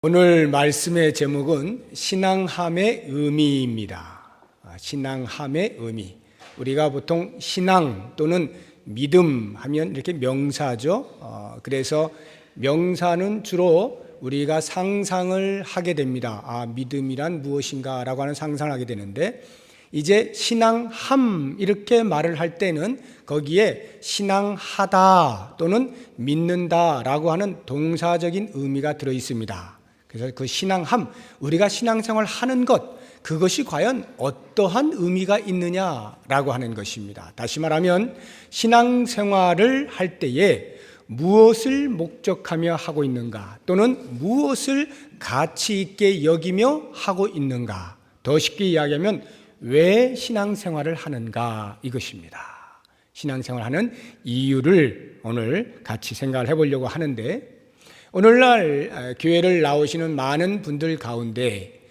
오늘 말씀의 제목은 신앙함의 의미입니다. 신앙함의 의미. 우리가 보통 신앙 또는 믿음 하면 이렇게 명사죠. 그래서 명사는 주로 우리가 상상을 하게 됩니다. 믿음이란 무엇인가 라고 하는 상상을 하게 되는데, 이제 신앙함 이렇게 말을 할 때는 거기에 신앙하다 또는 믿는다 라고 하는 동사적인 의미가 들어 있습니다. 그래서 그 신앙함, 우리가 신앙생활 하는 것, 그것이 과연 어떠한 의미가 있느냐라고 하는 것입니다. 다시 말하면 신앙생활을 할 때에 무엇을 목적하며 하고 있는가, 또는 무엇을 가치 있게 여기며 하고 있는가, 더 쉽게 이야기하면 왜 신앙생활을 하는가, 이것입니다. 신앙생활하는 이유를 오늘 같이 생각을 해보려고 하는데, 오늘날 교회를 나오시는 많은 분들 가운데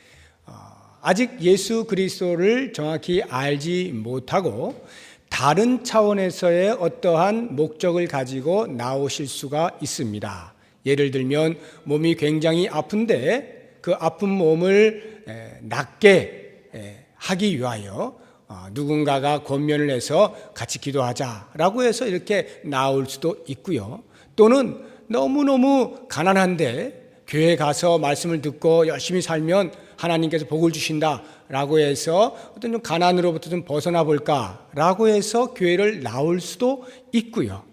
아직 예수 그리스도를 정확히 알지 못하고 다른 차원에서의 어떠한 목적을 가지고 나오실 수가 있습니다. 예를 들면 몸이 굉장히 아픈데 그 아픈 몸을 낫게 하기 위하여 누군가가 권면을 해서 같이 기도하자라고 해서 이렇게 나올 수도 있고요. 또는 너무너무 가난한데 교회 가서 말씀을 듣고 열심히 살면 하나님께서 복을 주신다라고 해서 어떤 좀 가난으로부터 좀 벗어나 볼까라고 해서 교회를 나올 수도 있고요.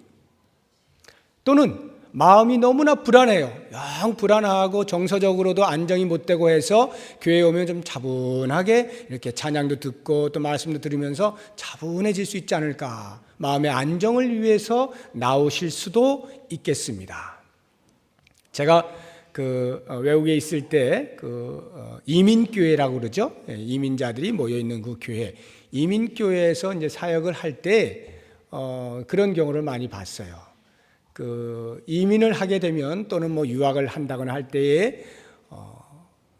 또는 마음이 너무나 불안해요. 영 불안하고 정서적으로도 안정이 못 되고 해서 교회에 오면 좀 차분하게 이렇게 찬양도 듣고 또 말씀도 들으면서 차분해질 수 있지 않을까, 마음의 안정을 위해서 나오실 수도 있겠습니다. 제가 외국에 있을 때 이민교회라고 그러죠. 이민자들이 모여 있는 그 교회, 이민교회에서 이제 사역을 할 때 그런 경우를 많이 봤어요. 이민을 하게 되면 또는 유학을 한다거나 할 때에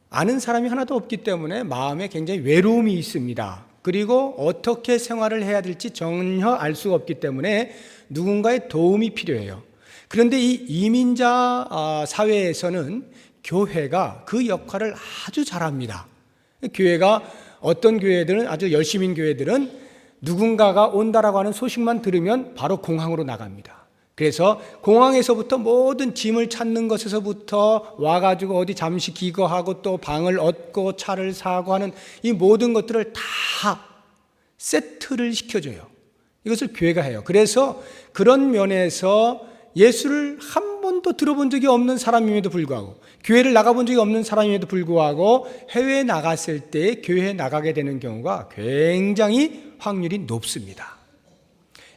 아는 사람이 하나도 없기 때문에 마음에 굉장히 외로움이 있습니다. 그리고 어떻게 생활을 해야 될지 전혀 알 수가 없기 때문에 누군가의 도움이 필요해요. 그런데 이 이민자 사회에서는 교회가 그 역할을 아주 잘합니다. 교회가, 어떤 교회들은, 아주 열심인 교회들은 누군가가 온다라고 하는 소식만 들으면 바로 공항으로 나갑니다. 그래서 공항에서부터 모든 짐을 찾는 것에서부터 와가지고 어디 잠시 기거하고 또 방을 얻고 차를 사고 하는 이 모든 것들을 다 세트를 시켜줘요. 이것을 교회가 해요. 그래서 그런 면에서 예수를 한 번도 들어본 적이 없는 사람임에도 불구하고, 교회를 나가본 적이 없는 사람임에도 불구하고 해외에 나갔을 때 교회에 나가게 되는 경우가 굉장히 확률이 높습니다.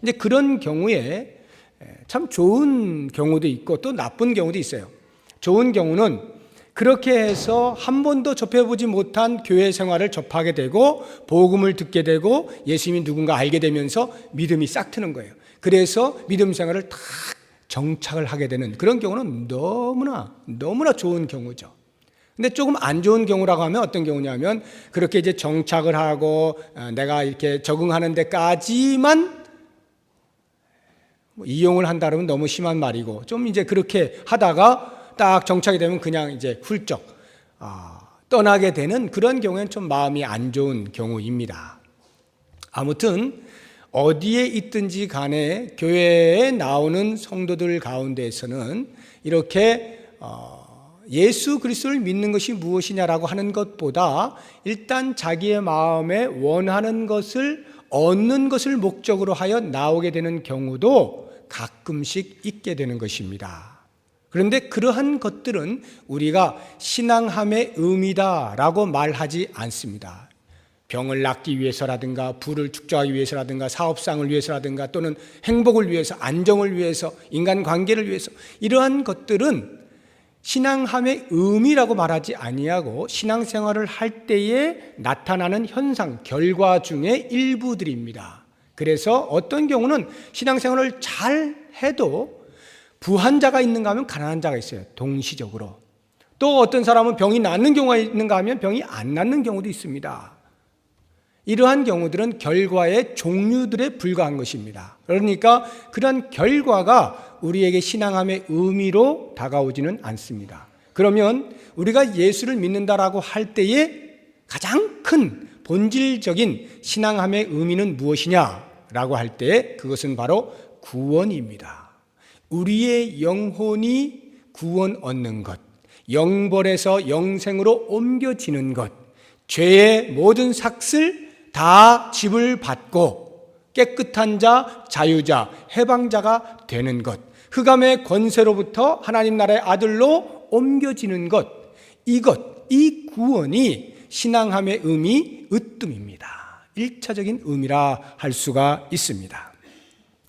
이제 그런 경우에 참 좋은 경우도 있고 또 나쁜 경우도 있어요. 좋은 경우는 그렇게 해서 한 번도 접해보지 못한 교회 생활을 접하게 되고 복음을 듣게 되고 예수님이 누군가 알게 되면서 믿음이 싹 트는 거예요. 그래서 믿음 생활을 딱 정착을 하게 되는 그런 경우는 너무나 좋은 경우죠. 근데 조금 안 좋은 경우라고 하면 어떤 경우냐면, 그렇게 이제 정착을 하고 내가 이렇게 적응하는 데까지만 이용을 한다 그러면 너무 심한 말이고, 좀 이제 그렇게 하다가 딱 정착이 되면 그냥 이제 훌쩍 떠나게 되는 그런 경우에는 좀 마음이 안 좋은 경우입니다. 아무튼 어디에 있든지 간에 교회에 나오는 성도들 가운데에서는 이렇게 예수 그리스도를 믿는 것이 무엇이냐라고 하는 것보다 일단 자기의 마음에 원하는 것을 얻는 것을 목적으로 하여 나오게 되는 경우도 가끔씩 있게 되는 것입니다. 그런데 그러한 것들은 우리가 신앙함의 의미다라고 말하지 않습니다. 병을 낫기 위해서라든가 부를 축적하기 위해서라든가 사업상을 위해서라든가 또는 행복을 위해서, 안정을 위해서, 인간관계를 위해서, 이러한 것들은 신앙함의 의미라고 말하지 아니하고 신앙생활을 할 때에 나타나는 현상, 결과 중의 일부들입니다. 그래서 어떤 경우는 신앙생활을 잘 해도 부한 자가 있는가 하면 가난한 자가 있어요. 동시적으로. 또 어떤 사람은 병이 낫는 경우가 있는가 하면 병이 안 낫는 경우도 있습니다. 이러한 경우들은 결과의 종류들에 불과한 것입니다. 그러니까 그러한 결과가 우리에게 신앙함의 의미로 다가오지는 않습니다. 그러면 우리가 예수를 믿는다라고 할 때에 가장 큰 본질적인 신앙함의 의미는 무엇이냐라고 할 때 그것은 바로 구원입니다. 우리의 영혼이 구원 얻는 것, 영벌에서 영생으로 옮겨지는 것, 죄의 모든 삭슬 다 집을 받고 깨끗한 자, 자유자, 해방자가 되는 것, 흑암의 권세로부터 하나님 나라의 아들로 옮겨지는 것, 이 구원이 신앙함의 의미 으뜸입니다. 1차적인 의미라 할 수가 있습니다.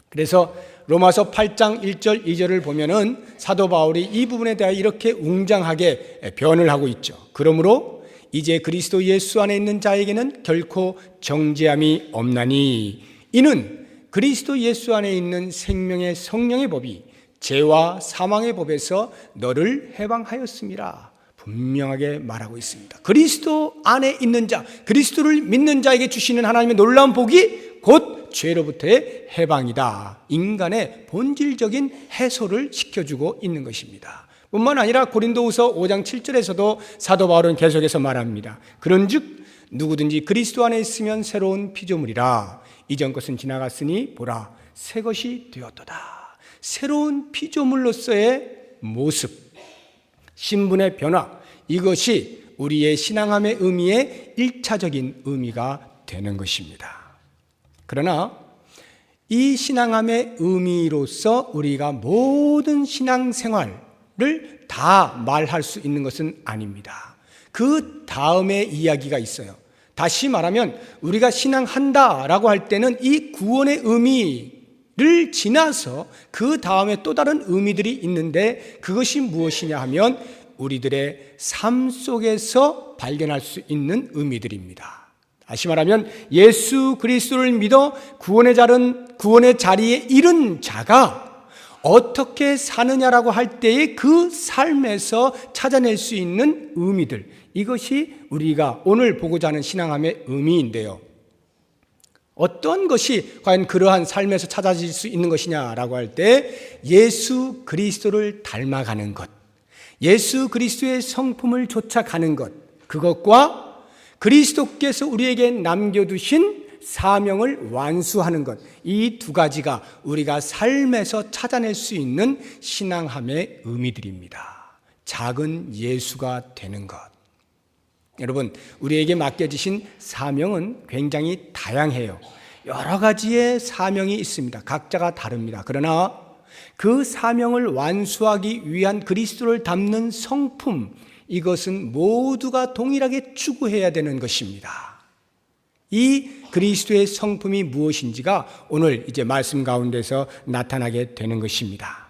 그래서 로마서 8장 1절 2절을 보면은 사도 바울이 이 부분에 대하여 이렇게 웅장하게 변을 하고 있죠. 그러므로 이제 그리스도 예수 안에 있는 자에게는 결코 정죄함이 없나니 이는 그리스도 예수 안에 있는 생명의 성령의 법이 죄와 사망의 법에서 너를 해방하였음이라 분명하게 말하고 있습니다. 그리스도 안에 있는 자, 그리스도를 믿는 자에게 주시는 하나님의 놀라운 복이 곧 죄로부터의 해방이다. 인간의 본질적인 해소를 시켜주고 있는 것입니다. 뿐만 아니라 고린도후서 5장 7절에서도 사도 바울은 계속해서 말합니다. 그런즉 누구든지 그리스도 안에 있으면 새로운 피조물이라. 이전 것은 지나갔으니 보라 새 것이 되었도다. 새로운 피조물로서의 모습, 신분의 변화, 이것이 우리의 신앙함의 의미의 1차적인 의미가 되는 것입니다. 그러나 이 신앙함의 의미로서 우리가 모든 신앙생활을 다 말할 수 있는 것은 아닙니다. 그 다음에 이야기가 있어요. 다시 말하면 우리가 신앙한다라고 할 때는 이 구원의 의미를 지나서 그 다음에 또 다른 의미들이 있는데 그것이 무엇이냐 하면 우리들의 삶 속에서 발견할 수 있는 의미들입니다. 다시 말하면 예수 그리스도를 믿어 구원의 자리에 이른 자가 어떻게 사느냐라고 할 때에 그 삶에서 찾아낼 수 있는 의미들, 이것이 우리가 오늘 보고자 하는 신앙함의 의미인데요. 어떤 것이 과연 그러한 삶에서 찾아질 수 있는 것이냐라고 할 때 예수 그리스도를 닮아가는 것, 예수 그리스도의 성품을 쫓아가는 것, 그것과 그리스도께서 우리에게 남겨두신 사명을 완수하는 것, 이 두 가지가 우리가 삶에서 찾아낼 수 있는 신앙함의 의미들입니다. 작은 예수가 되는 것. 여러분, 우리에게 맡겨지신 사명은 굉장히 다양해요. 여러 가지의 사명이 있습니다. 각자가 다릅니다. 그러나 그 사명을 완수하기 위한 그리스도를 담는 성품, 이것은 모두가 동일하게 추구해야 되는 것입니다. 이 그리스도의 성품이 무엇인지가 오늘 이제 말씀 가운데서 나타나게 되는 것입니다.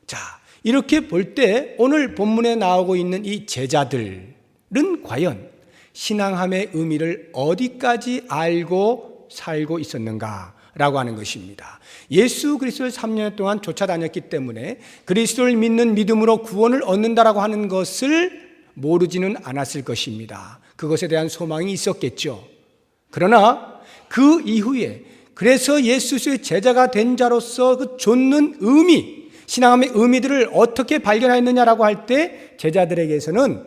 자, 이렇게 볼 때 오늘 본문에 나오고 있는 이 제자들은 과연 신앙함의 의미를 어디까지 알고 살고 있었는가라고 하는 것입니다. 예수 그리스도를 3년 동안 쫓아다녔기 때문에 그리스도를 믿는 믿음으로 구원을 얻는다라고 하는 것을 모르지는 않았을 것입니다. 그것에 대한 소망이 있었겠죠. 그러나 그 이후에 그래서 예수의 제자가 된 자로서 그 좇는 의미, 신앙함의 의미들을 어떻게 발견하였느냐라고 할 때 제자들에게서는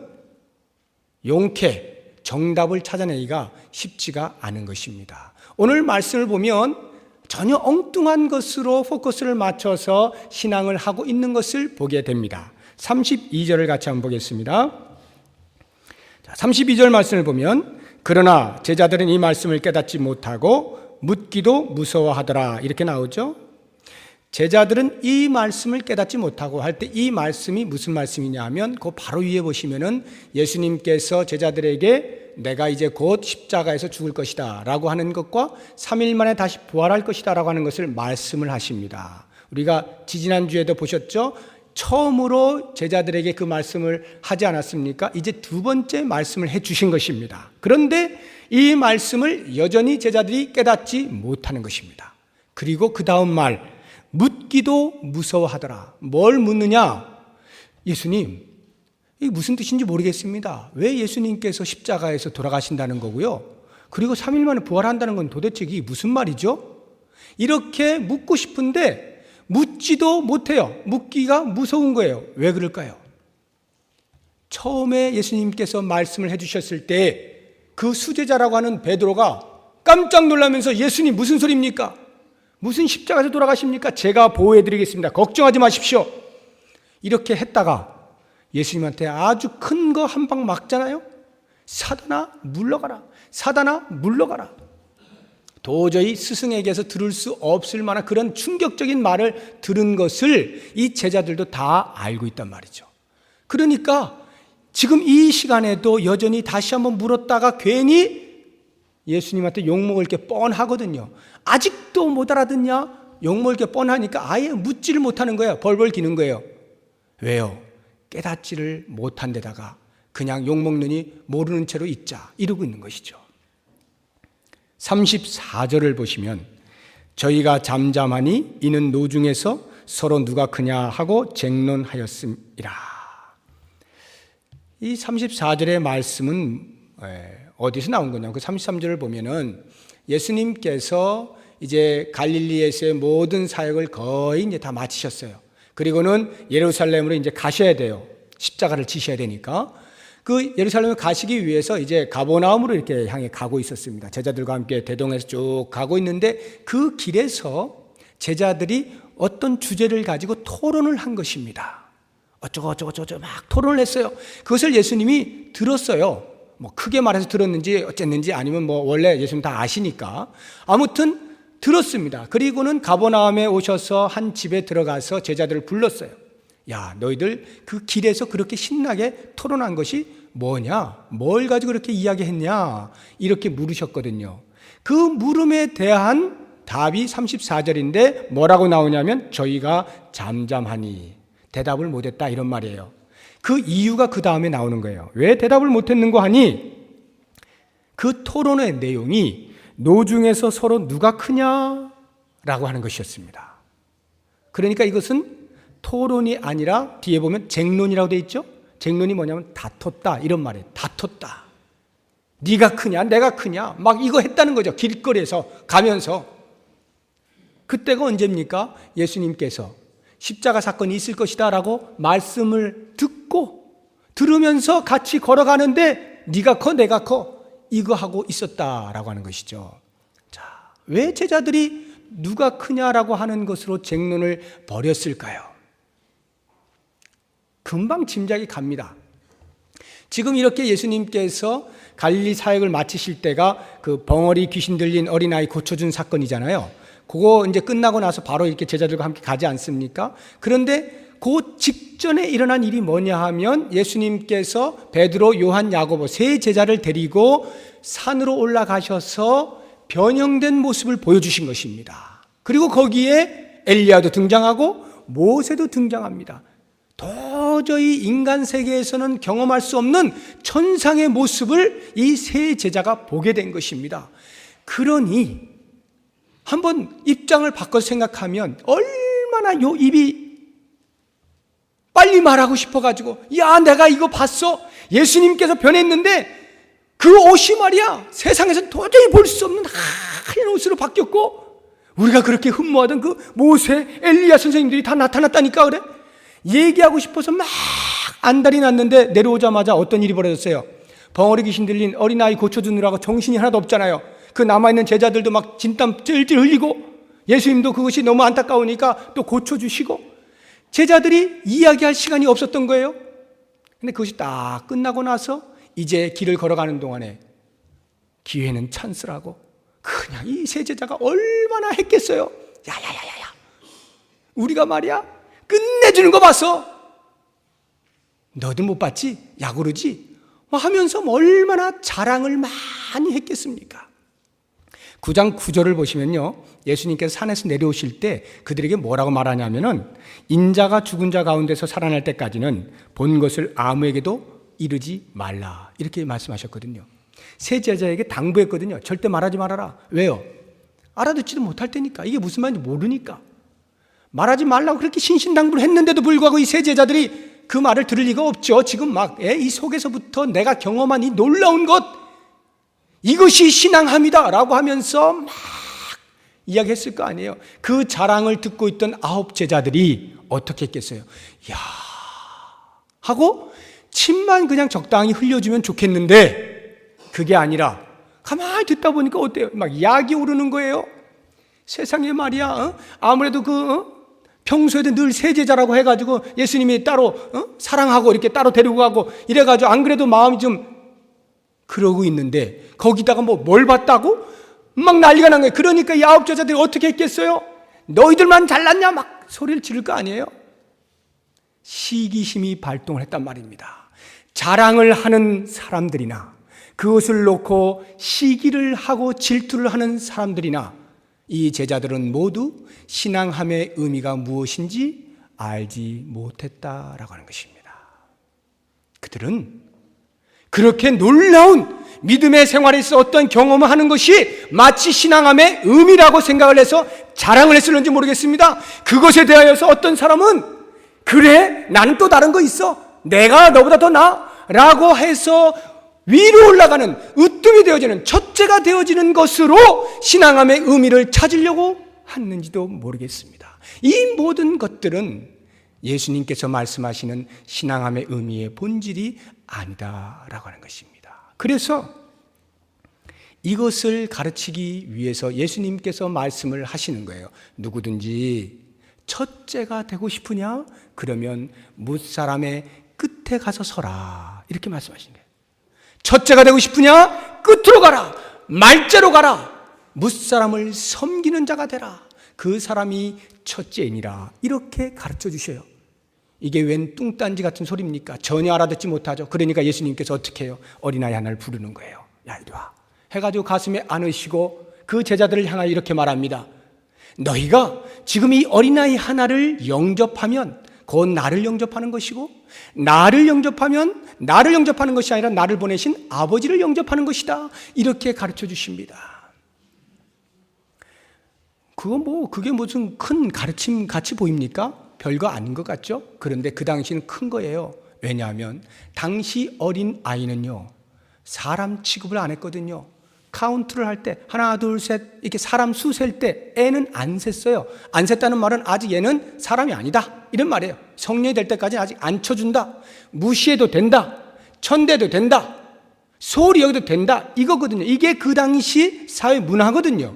용케 정답을 찾아내기가 쉽지가 않은 것입니다. 오늘 말씀을 보면 전혀 엉뚱한 것으로 포커스를 맞춰서 신앙을 하고 있는 것을 보게 됩니다. 32절을 같이 한번 보겠습니다. 32절 말씀을 보면 그러나 제자들은 이 말씀을 깨닫지 못하고 묻기도 무서워하더라 이렇게 나오죠. 제자들은 이 말씀을 깨닫지 못하고 할 때 이 말씀이 무슨 말씀이냐 하면 그 바로 위에 보시면은 예수님께서 제자들에게 내가 이제 곧 십자가에서 죽을 것이다 라고 하는 것과 3일 만에 다시 부활할 것이다 라고 하는 것을 말씀을 하십니다. 우리가 지지난주에도 보셨죠? 처음으로 제자들에게 그 말씀을 하지 않았습니까? 이제 두 번째 말씀을 해 주신 것입니다. 그런데 이 말씀을 여전히 제자들이 깨닫지 못하는 것입니다. 그리고 그 다음 말, 묻기도 무서워하더라. 뭘 묻느냐? 예수님, 이게 무슨 뜻인지 모르겠습니다. 왜 예수님께서 십자가에서 돌아가신다는 거고요? 그리고 3일 만에 부활한다는 건 도대체 이게 무슨 말이죠? 이렇게 묻고 싶은데 묻지도 못해요. 묻기가 무서운 거예요. 왜 그럴까요? 처음에 예수님께서 말씀을 해주셨을 때 그 수제자라고 하는 베드로가 깜짝 놀라면서 예수님 무슨 소리입니까? 무슨 십자가에서 돌아가십니까? 제가 보호해드리겠습니다. 걱정하지 마십시오. 이렇게 했다가 예수님한테 아주 큰 거 한 방 막잖아요. 사단아 물러가라. 사단아 물러가라. 도저히 스승에게서 들을 수 없을 만한 그런 충격적인 말을 들은 것을 이 제자들도 다 알고 있단 말이죠. 그러니까 지금 이 시간에도 여전히 다시 한번 물었다가 괜히 예수님한테 욕먹을 게 뻔하거든요. 아직도 못 알아듣냐? 욕먹을 게 뻔하니까 아예 묻지를 못하는 거예요. 벌벌 기는 거예요. 왜요? 깨닫지를 못한 데다가 그냥 욕먹느니 모르는 채로 있자 이러고 있는 것이죠. 34절을 보시면 저희가 잠잠하니 이는 노중에서 서로 누가 크냐 하고 쟁론하였음이라. 이 34절의 말씀은 어디서 나온 거냐? 그 33절을 보면은 예수님께서 이제 갈릴리에서의 모든 사역을 거의 이제 다 마치셨어요. 그리고는 예루살렘으로 이제 가셔야 돼요. 십자가를 지셔야 되니까. 그 예루살렘에 가시기 위해서 이제 가버나움으로 이렇게 향해 가고 있었습니다. 제자들과 함께 대동에서 쭉 가고 있는데 그 길에서 제자들이 어떤 주제를 가지고 토론을 한 것입니다. 어쩌고 막 토론을 했어요. 그것을 예수님이 들었어요. 뭐 크게 말해서 들었는지 어쨌는지 아니면 뭐 원래 예수님 다 아시니까 아무튼 들었습니다. 그리고는 가버나움에 오셔서 한 집에 들어가서 제자들을 불렀어요. 야, 너희들 그 길에서 그렇게 신나게 토론한 것이 뭐냐? 뭘 가지고 그렇게 이야기했냐? 이렇게 물으셨거든요. 그 물음에 대한 답이 34절인데 뭐라고 나오냐면 저희가 잠잠하니 대답을 못했다 이런 말이에요. 그 이유가 그 다음에 나오는 거예요. 왜 대답을 못했는고 하니 그 토론의 내용이 노중에서 서로 누가 크냐라고 하는 것이었습니다. 그러니까 이것은 토론이 아니라 뒤에 보면 쟁론이라고 되어 있죠. 쟁론이 뭐냐면 다퉜다 이런 말이에요. 다퉜다. 네가 크냐 내가 크냐 막 이거 했다는 거죠. 길거리에서 가면서. 그때가 언제입니까? 예수님께서 십자가 사건이 있을 것이다 라고 말씀을 들으면서 같이 걸어가는데 네가 커 내가 커 이거 하고 있었다라고 하는 것이죠. 자, 왜 제자들이 누가 크냐라고 하는 것으로 쟁론을 벌였을까요? 금방 짐작이 갑니다. 지금 이렇게 예수님께서 갈릴리 사역을 마치실 때가 그 벙어리 귀신 들린 어린아이 고쳐준 사건이잖아요. 그거 이제 끝나고 나서 바로 이렇게 제자들과 함께 가지 않습니까? 그런데 그 직전에 일어난 일이 뭐냐 하면 예수님께서 베드로, 요한, 야고보 세 제자를 데리고 산으로 올라가셔서 변형된 모습을 보여주신 것입니다. 그리고 거기에 엘리야도 등장하고 모세도 등장합니다. 도저히 인간 세계에서는 경험할 수 없는 천상의 모습을 이 세 제자가 보게 된 것입니다. 그러니 한번 입장을 바꿔서 생각하면 얼마나 요 입이 빨리 말하고 싶어가지고 야 내가 이거 봤어. 예수님께서 변했는데 그 옷이 말이야 세상에서 도저히 볼 수 없는 하얀 옷으로 바뀌었고 우리가 그렇게 흠모하던 그 모세, 엘리야 선생님들이 다 나타났다니까 그래. 얘기하고 싶어서 막 안달이 났는데 내려오자마자 어떤 일이 벌어졌어요? 벙어리 귀신 들린 어린아이 고쳐주느라고 정신이 하나도 없잖아요. 그 남아있는 제자들도 막 진땀 찔찔 흘리고 예수님도 그것이 너무 안타까우니까 또 고쳐주시고 제자들이 이야기할 시간이 없었던 거예요. 근데 그것이 딱 끝나고 나서 이제 길을 걸어가는 동안에 기회는 찬스라고 그냥 이 세 제자가 얼마나 했겠어요. 야야야야야 우리가 말이야 끝내주는 거 봤어. 너도 못 봤지? 야구르지? 하면서 얼마나 자랑을 많이 했겠습니까? 9장 9절을 보시면요. 예수님께서 산에서 내려오실 때 그들에게 뭐라고 말하냐면은 인자가 죽은 자 가운데서 살아날 때까지는 본 것을 아무에게도 이르지 말라. 이렇게 말씀하셨거든요. 세 제자에게 당부했거든요. 절대 말하지 말아라. 왜요? 알아듣지도 못할 테니까. 이게 무슨 말인지 모르니까. 말하지 말라고 그렇게 신신당부를 했는데도 불구하고 이 세 제자들이 그 말을 들을 리가 없죠. 지금 막 이 속에서부터 내가 경험한 이 놀라운 것 이것이 신앙함이다 라고 하면서 막 이야기했을 거 아니에요. 그 자랑을 듣고 있던 9 제자들이 어떻게 했겠어요? 야 하고 침만 그냥 적당히 흘려주면 좋겠는데 그게 아니라 가만히 듣다 보니까 어때요? 막 약이 오르는 거예요. 세상에 말이야. 아무래도 평소에도 늘 세제자라고 해가지고 예수님이 따로 사랑하고 이렇게 따로 데리고 가고 이래가지고 안 그래도 마음이 좀 그러고 있는데 거기다가 뭘 봤다고? 막 난리가 난 거예요. 그러니까 이 아홉 제자들이 어떻게 했겠어요? 너희들만 잘났냐? 막 소리를 지를 거 아니에요? 시기심이 발동을 했단 말입니다. 자랑을 하는 사람들이나 그것을 놓고 시기를 하고 질투를 하는 사람들이나 이 제자들은 모두 신앙함의 의미가 무엇인지 알지 못했다라고 하는 것입니다. 그들은 그렇게 놀라운 믿음의 생활에서 어떤 경험을 하는 것이 마치 신앙함의 의미라고 생각을 해서 자랑을 했을는지 모르겠습니다. 그것에 대하여서 어떤 사람은 그래 나는 또 다른 거 있어 내가 너보다 더 나아 라고 해서 위로 올라가는 으뜸이 되어지는 첫째가 되어지는 것으로 신앙함의 의미를 찾으려고 했는지도 모르겠습니다. 이 모든 것들은 예수님께서 말씀하시는 신앙함의 의미의 본질이 아니다라고 하는 것입니다. 그래서 이것을 가르치기 위해서 예수님께서 말씀을 하시는 거예요. 누구든지 첫째가 되고 싶으냐? 그러면 무사람의 끝에 가서 서라. 이렇게 말씀하신 거예요. 첫째가 되고 싶으냐? 끝으로 가라. 말째로 가라. 무사람을 섬기는 자가 되라. 그 사람이 첫째이니라. 이렇게 가르쳐 주셔요. 이게 웬 뚱딴지 같은 소리입니까? 전혀 알아듣지 못하죠. 그러니까 예수님께서 어떻게 해요? 어린아이 하나를 부르는 거예요. 야 이리 와. 해가지고 가슴에 안으시고 그 제자들을 향하여 이렇게 말합니다. 너희가 지금 이 어린아이 하나를 영접하면 곧 나를 영접하는 것이고 나를 영접하면 나를 영접하는 것이 아니라 나를 보내신 아버지를 영접하는 것이다. 이렇게 가르쳐 주십니다. 그게 무슨 큰 가르침 같이 보입니까? 별거 아닌 것 같죠? 그런데 그 당시는 큰 거예요. 왜냐하면 당시 어린 아이는요 사람 취급을 안 했거든요. 카운트를 할 때 하나 둘 셋 이렇게 사람 수 셀 때 애는 안 셌어요. 안 셌다는 말은 아직 얘는 사람이 아니다 이런 말이에요. 성령이 될 때까지는 아직 안 쳐준다. 무시해도 된다. 천대도 된다. 소홀히 여기도 된다 이거거든요. 이게 그 당시 사회 문화거든요.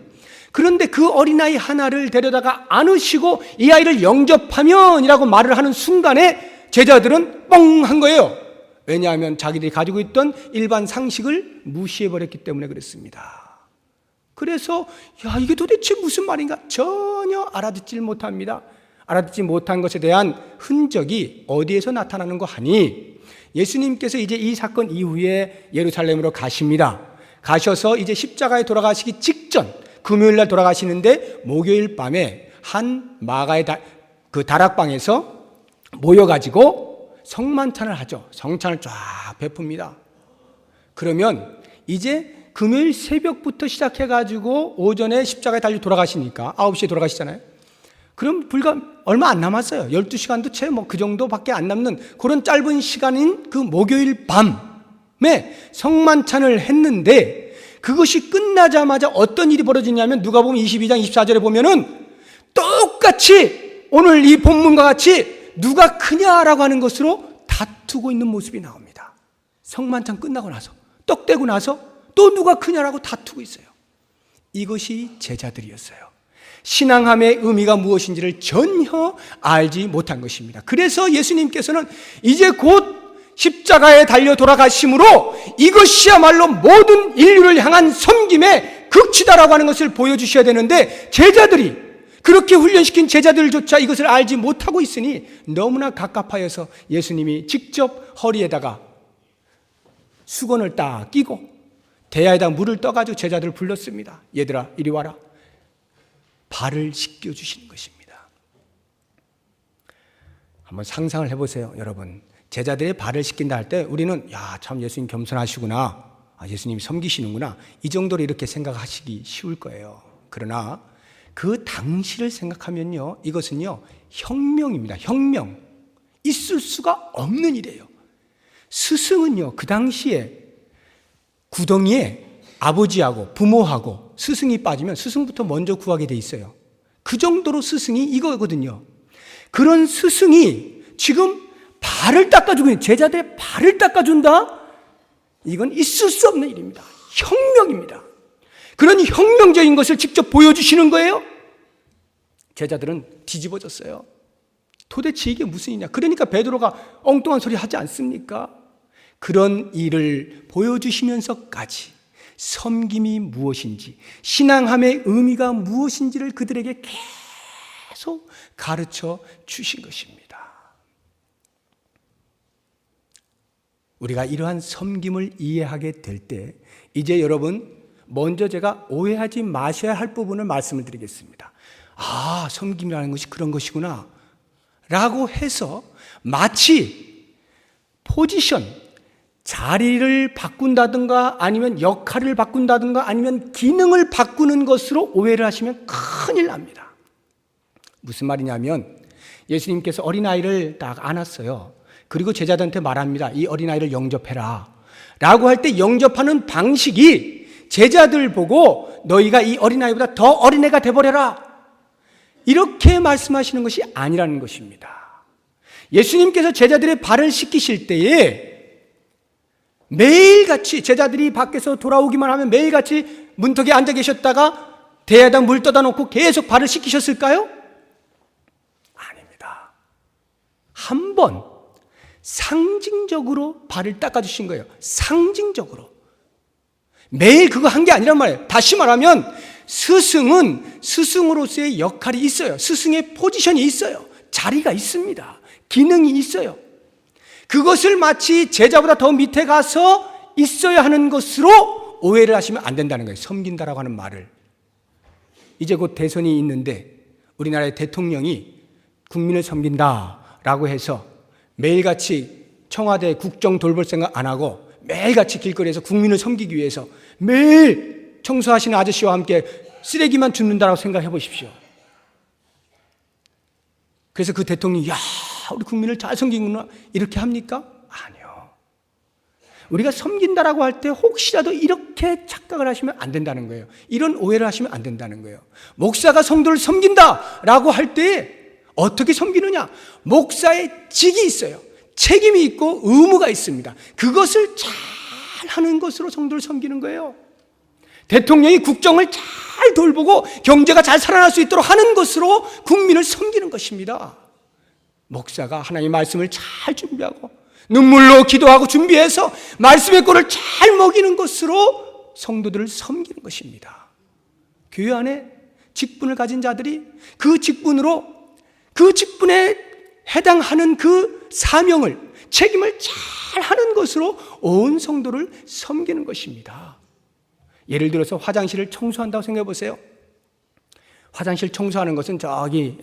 그런데 그 어린아이 하나를 데려다가 안으시고 이 아이를 영접하면 이라고 말을 하는 순간에 제자들은 뻥 한 거예요. 왜냐하면 자기들이 가지고 있던 일반 상식을 무시해버렸기 때문에 그렇습니다. 그래서 이게 도대체 무슨 말인가 전혀 알아듣질 못합니다. 알아듣지 못한 것에 대한 흔적이 어디에서 나타나는 거 하니 예수님께서 이제 이 사건 이후에 예루살렘으로 가십니다. 가셔서 이제 십자가에 돌아가시기 직전 금요일날 돌아가시는데 목요일 밤에 한 마가의 그 다락방에서 모여가지고 성만찬을 하죠. 성찬을 쫙 베풉니다. 그러면 이제 금요일 새벽부터 시작해가지고 오전에 십자가에 달려 돌아가시니까 9시에 돌아가시잖아요. 그럼 불과 얼마 안 남았어요. 12시간도 채 그 정도밖에 안 남는 그런 짧은 시간인 그 목요일 밤에 성만찬을 했는데 그것이 끝나자마자 어떤 일이 벌어지냐면 누가복음 22장 24절에 보면은 똑같이 오늘 이 본문과 같이 누가 크냐라고 하는 것으로 다투고 있는 모습이 나옵니다. 성만찬 끝나고 나서 떡 떼고 나서 또 누가 크냐라고 다투고 있어요. 이것이 제자들이었어요. 신앙함의 의미가 무엇인지를 전혀 알지 못한 것입니다. 그래서 예수님께서는 이제 곧 십자가에 달려 돌아가심으로 이것이야말로 모든 인류를 향한 섬김의 극치다라고 하는 것을 보여주셔야 되는데 제자들이 그렇게 훈련시킨 제자들조차 이것을 알지 못하고 있으니 너무나 갑갑하여서 예수님이 직접 허리에다가 수건을 딱 끼고 대야에다 물을 떠가지고 제자들을 불렀습니다. 얘들아 이리 와라. 발을 씻겨주시는 것입니다. 한번 상상을 해보세요. 여러분 제자들의 발을 씻긴다 할 때 우리는 참 예수님 겸손하시구나. 예수님이 섬기시는구나. 이 정도로 이렇게 생각하시기 쉬울 거예요. 그러나 그 당시를 생각하면요 이것은요 혁명입니다. 혁명. 있을 수가 없는 일이에요. 스승은요 그 당시에 구덩이에 아버지하고 부모하고 스승이 빠지면 스승부터 먼저 구하게 돼 있어요. 그 정도로 스승이 이거거든요. 그런 스승이 지금 발을 닦아주고 제자들의 발을 닦아준다? 이건 있을 수 없는 일입니다. 혁명입니다. 그런 혁명적인 것을 직접 보여주시는 거예요. 제자들은 뒤집어졌어요. 도대체 이게 무슨 일이냐. 그러니까 베드로가 엉뚱한 소리 하지 않습니까? 그런 일을 보여주시면서까지 섬김이 무엇인지, 신앙함의 의미가 무엇인지를 그들에게 계속 가르쳐 주신 것입니다. 우리가 이러한 섬김을 이해하게 될 때 이제 여러분 먼저 제가 오해하지 마셔야 할 부분을 말씀을 드리겠습니다. 아, 섬김이라는 것이 그런 것이구나 라고 해서 마치 포지션, 자리를 바꾼다든가 아니면 역할을 바꾼다든가 아니면 기능을 바꾸는 것으로 오해를 하시면 큰일 납니다. 무슨 말이냐면 예수님께서 어린아이를 딱 안았어요. 그리고 제자들한테 말합니다. 이 어린아이를 영접해라 라고 할 때 영접하는 방식이 제자들 보고 너희가 이 어린아이보다 더 어린애가 돼버려라 이렇게 말씀하시는 것이 아니라는 것입니다. 예수님께서 제자들의 발을 씻기실 때에 매일같이 제자들이 밖에서 돌아오기만 하면 매일같이 문턱에 앉아 계셨다가 대야에다 물 떠다 놓고 계속 발을 씻기셨을까요? 아닙니다. 한 번 상징적으로 발을 닦아주신 거예요. 상징적으로. 매일 그거 한 게 아니란 말이에요. 다시 말하면 스승은 스승으로서의 역할이 있어요. 스승의 포지션이 있어요. 자리가 있습니다. 기능이 있어요. 그것을 마치 제자보다 더 밑에 가서 있어야 하는 것으로 오해를 하시면 안 된다는 거예요. 섬긴다라고 하는 말을. 이제 곧 대선이 있는데 우리나라의 대통령이 국민을 섬긴다라고 해서 매일같이 청와대 국정 돌볼 생각 안 하고 매일같이 길거리에서 국민을 섬기기 위해서 매일 청소하시는 아저씨와 함께 쓰레기만 줍는다라고 생각해 보십시오. 그래서 그 대통령이 야 우리 국민을 잘 섬기는구나 이렇게 합니까? 아니요. 우리가 섬긴다라고 할 때 혹시라도 이렇게 착각을 하시면 안 된다는 거예요. 이런 오해를 하시면 안 된다는 거예요. 목사가 성도를 섬긴다라고 할 때 어떻게 섬기느냐? 목사의 직이 있어요. 책임이 있고 의무가 있습니다. 그것을 잘 하는 것으로 성도를 섬기는 거예요. 대통령이 국정을 잘 돌보고 경제가 잘 살아날 수 있도록 하는 것으로 국민을 섬기는 것입니다. 목사가 하나님의 말씀을 잘 준비하고 눈물로 기도하고 준비해서 말씀의 꼴을 잘 먹이는 것으로 성도들을 섬기는 것입니다. 교회 안에 직분을 가진 자들이 그 직분으로 그 직분에 해당하는 그 사명을 책임을 잘 하는 것으로 온 성도를 섬기는 것입니다. 예를 들어서 화장실을 청소한다고 생각해 보세요. 화장실 청소하는 것은 저기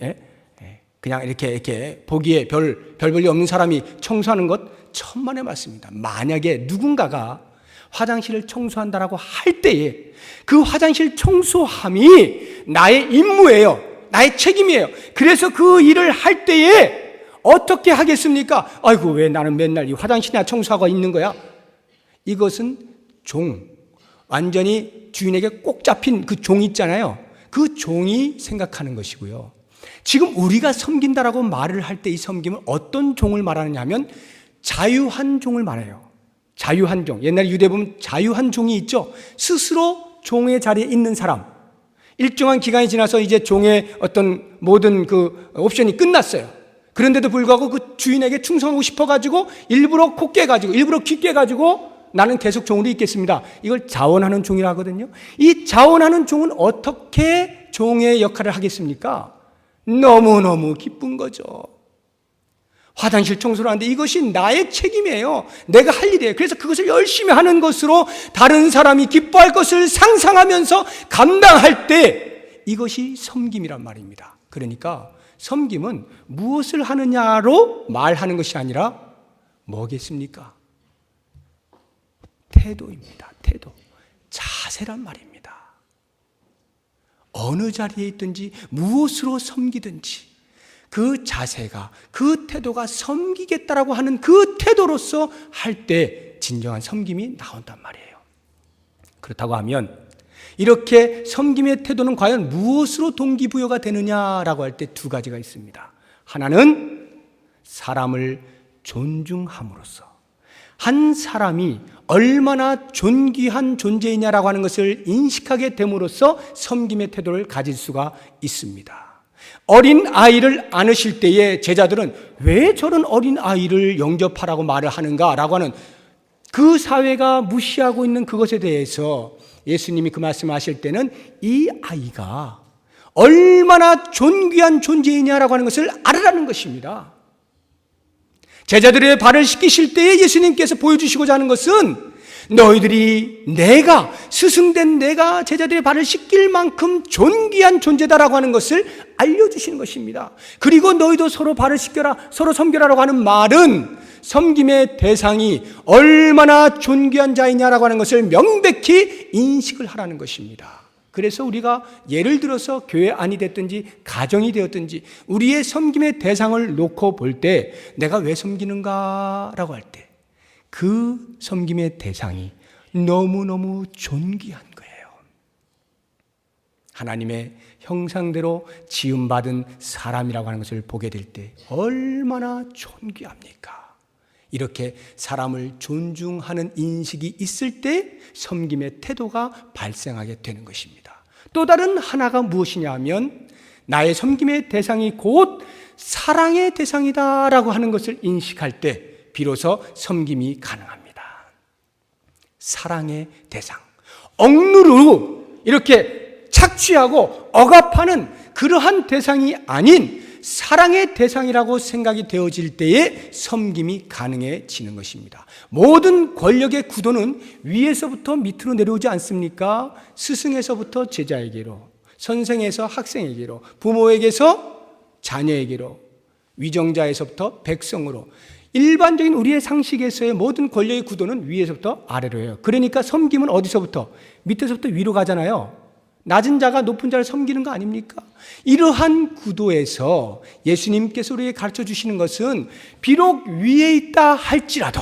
그냥 이렇게 보기에 별 볼일 없는 사람이 청소하는 것 천만에 맞습니다. 만약에 누군가가 화장실을 청소한다라고 할 때에 그 화장실 청소함이 나의 임무예요. 나의 책임이에요. 그래서 그 일을 할 때에 어떻게 하겠습니까? 아이고 왜 나는 맨날 이 화장실이나 청소하고 있는 거야? 이것은 완전히 주인에게 꼭 잡힌 그 종 있잖아요. 그 종이 생각하는 것이고요. 지금 우리가 섬긴다라고 말을 할 때 이 섬김은 어떤 종을 말하느냐 하면 자유한 종을 말해요. 자유한 종. 옛날에 유대 보면 자유한 종이 있죠. 스스로 종의 자리에 있는 사람. 일정한 기간이 지나서 이제 종의 어떤 모든 그 옵션이 끝났어요. 그런데도 불구하고 그 주인에게 충성하고 싶어가지고 일부러 코 깨가지고 일부러 귀 깨가지고 나는 계속 종으로 있겠습니다. 이걸 자원하는 종이라 하거든요. 이 자원하는 종은 어떻게 종의 역할을 하겠습니까? 너무너무 기쁜 거죠. 화장실 청소를 하는데 이것이 나의 책임이에요. 내가 할 일이에요. 그래서 그것을 열심히 하는 것으로 다른 사람이 기뻐할 것을 상상하면서 감당할 때 이것이 섬김이란 말입니다. 그러니까 섬김은 무엇을 하느냐로 말하는 것이 아니라 뭐겠습니까? 태도입니다. 태도. 자세란 말입니다. 어느 자리에 있든지 무엇으로 섬기든지 그 자세가, 그 태도가 섬기겠다라고 하는 그 태도로서 할 때 진정한 섬김이 나온단 말이에요. 그렇다고 하면 이렇게 섬김의 태도는 과연 무엇으로 동기부여가 되느냐라고 할 때 두 가지가 있습니다. 하나는 사람을 존중함으로써 한 사람이 얼마나 존귀한 존재이냐라고 하는 것을 인식하게 됨으로써 섬김의 태도를 가질 수가 있습니다. 어린 아이를 안으실 때에 제자들은 왜 저런 어린 아이를 영접하라고 말을 하는가라고 하는 그 사회가 무시하고 있는 그것에 대해서 예수님이 그 말씀을 하실 때는 이 아이가 얼마나 존귀한 존재이냐라고 하는 것을 알으라는 것입니다. 제자들의 발을 씻기실 때에 예수님께서 보여주시고자 하는 것은 너희들이 내가 스승된 내가 제자들의 발을 씻길 만큼 존귀한 존재다라고 하는 것을 알려주시는 것입니다. 그리고 너희도 서로 발을 씻겨라, 서로 섬겨라라고 하는 말은 섬김의 대상이 얼마나 존귀한 자이냐라고 하는 것을 명백히 인식을 하라는 것입니다. 그래서 우리가 예를 들어서 교회 안이 됐든지 가정이 되었든지 우리의 섬김의 대상을 놓고 볼 때 내가 왜 섬기는가라고 할 때 그 섬김의 대상이 너무너무 존귀한 거예요. 하나님의 형상대로 지음받은 사람이라고 하는 것을 보게 될 때 얼마나 존귀합니까? 이렇게 사람을 존중하는 인식이 있을 때 섬김의 태도가 발생하게 되는 것입니다. 또 다른 하나가 무엇이냐 하면 나의 섬김의 대상이 곧 사랑의 대상이다라고 하는 것을 인식할 때 비로소 섬김이 가능합니다. 사랑의 대상. 억누르고 이렇게 착취하고 억압하는 그러한 대상이 아닌 사랑의 대상이라고 생각이 되어질 때에 섬김이 가능해지는 것입니다. 모든 권력의 구도는 위에서부터 밑으로 내려오지 않습니까? 스승에서부터 제자에게로, 선생에서 학생에게로, 부모에게서 자녀에게로, 위정자에서부터 백성으로, 일반적인 우리의 상식에서의 모든 권력의 구도는 위에서부터 아래로 해요. 그러니까 섬김은 어디서부터? 밑에서부터 위로 가잖아요. 낮은 자가 높은 자를 섬기는 거 아닙니까? 이러한 구도에서 예수님께서 우리에게 가르쳐 주시는 것은 비록 위에 있다 할지라도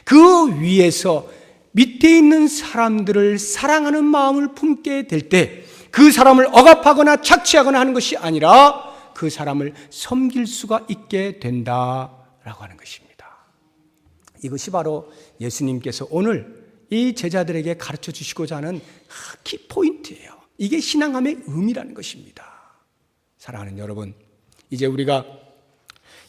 그 위에서 밑에 있는 사람들을 사랑하는 마음을 품게 될 때 그 사람을 억압하거나 착취하거나 하는 것이 아니라 그 사람을 섬길 수가 있게 된다라고 하는 것입니다. 이것이 바로 예수님께서 오늘 이 제자들에게 가르쳐 주시고자 하는 키포인트예요. 이게 신앙함의 의미라는 것입니다. 사랑하는 여러분, 이제 우리가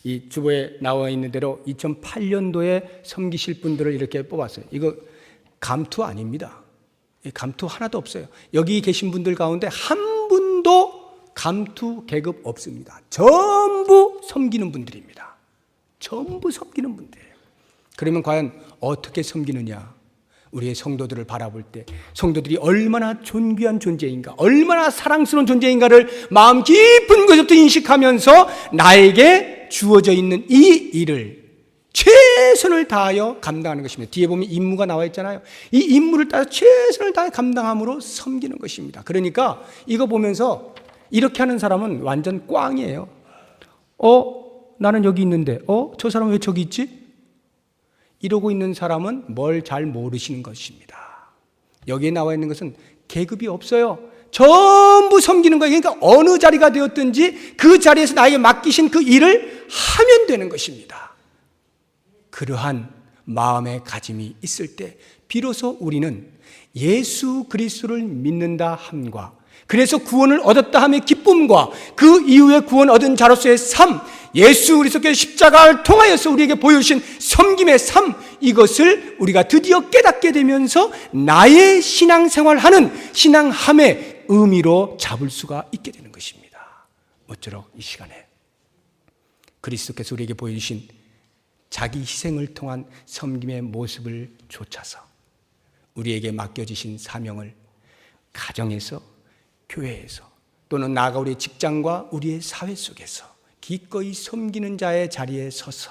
이 주보에 나와 있는 대로 2008년도에 섬기실 분들을 이렇게 뽑았어요. 이거 감투 아닙니다. 감투 하나도 없어요. 여기 계신 분들 가운데 한 분도 감투 계급 없습니다. 전부 섬기는 분들입니다. 전부 섬기는 분들이에요. 그러면 과연 어떻게 섬기느냐? 우리의 성도들을 바라볼 때 성도들이 얼마나 존귀한 존재인가, 얼마나 사랑스러운 존재인가를 마음 깊은 곳에부터 인식하면서 나에게 주어져 있는 이 일을 최선을 다하여 감당하는 것입니다. 뒤에 보면 임무가 나와 있잖아요. 이 임무를 따라 최선을 다해 감당함으로 섬기는 것입니다. 그러니까 이거 보면서 이렇게 하는 사람은 완전 꽝이에요. 나는 여기 있는데 저 사람은 왜 저기 있지? 이러고 있는 사람은 뭘 잘 모르시는 것입니다. 여기에 나와 있는 것은 계급이 없어요. 전부 섬기는 거예요. 그러니까 어느 자리가 되었든지 그 자리에서 나에게 맡기신 그 일을 하면 되는 것입니다. 그러한 마음의 가짐이 있을 때 비로소 우리는 예수 그리스도를 믿는다 함과 그래서 구원을 얻었다 함의 기쁨과 그 이후에 구원 얻은 자로서의 삶, 예수 그리스도께서 십자가를 통하여서 우리에게 보여주신 섬김의 삶, 이것을 우리가 드디어 깨닫게 되면서 나의 신앙생활하는 신앙함의 의미로 잡을 수가 있게 되는 것입니다. 모쪼록 이 시간에 그리스도께서 우리에게 보여주신 자기 희생을 통한 섬김의 모습을 좇아서 우리에게 맡겨주신 사명을 가정에서, 교회에서 또는 나아가 우리의 직장과 우리의 사회 속에서 기꺼이 섬기는 자의 자리에 서서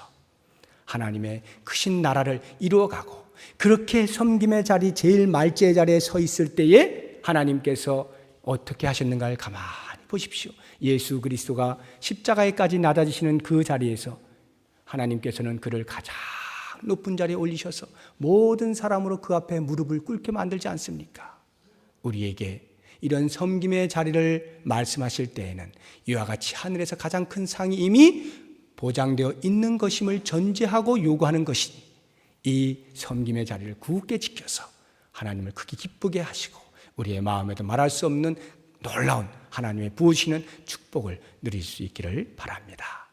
하나님의 크신 나라를 이루어가고, 그렇게 섬김의 자리, 제일 말제의 자리에 서 있을 때에 하나님께서 어떻게 하셨는가를 가만히 보십시오. 예수 그리스도가 십자가에까지 낮아지시는 그 자리에서 하나님께서는 그를 가장 높은 자리에 올리셔서 모든 사람으로 그 앞에 무릎을 꿇게 만들지 않습니까? 우리에게 이런 섬김의 자리를 말씀하실 때에는 이와 같이 하늘에서 가장 큰 상이 이미 보장되어 있는 것임을 전제하고 요구하는 것이니 이 섬김의 자리를 굳게 지켜서 하나님을 크게 기쁘게 하시고 우리의 마음에도 말할 수 없는 놀라운 하나님의 부으시는 축복을 누릴 수 있기를 바랍니다.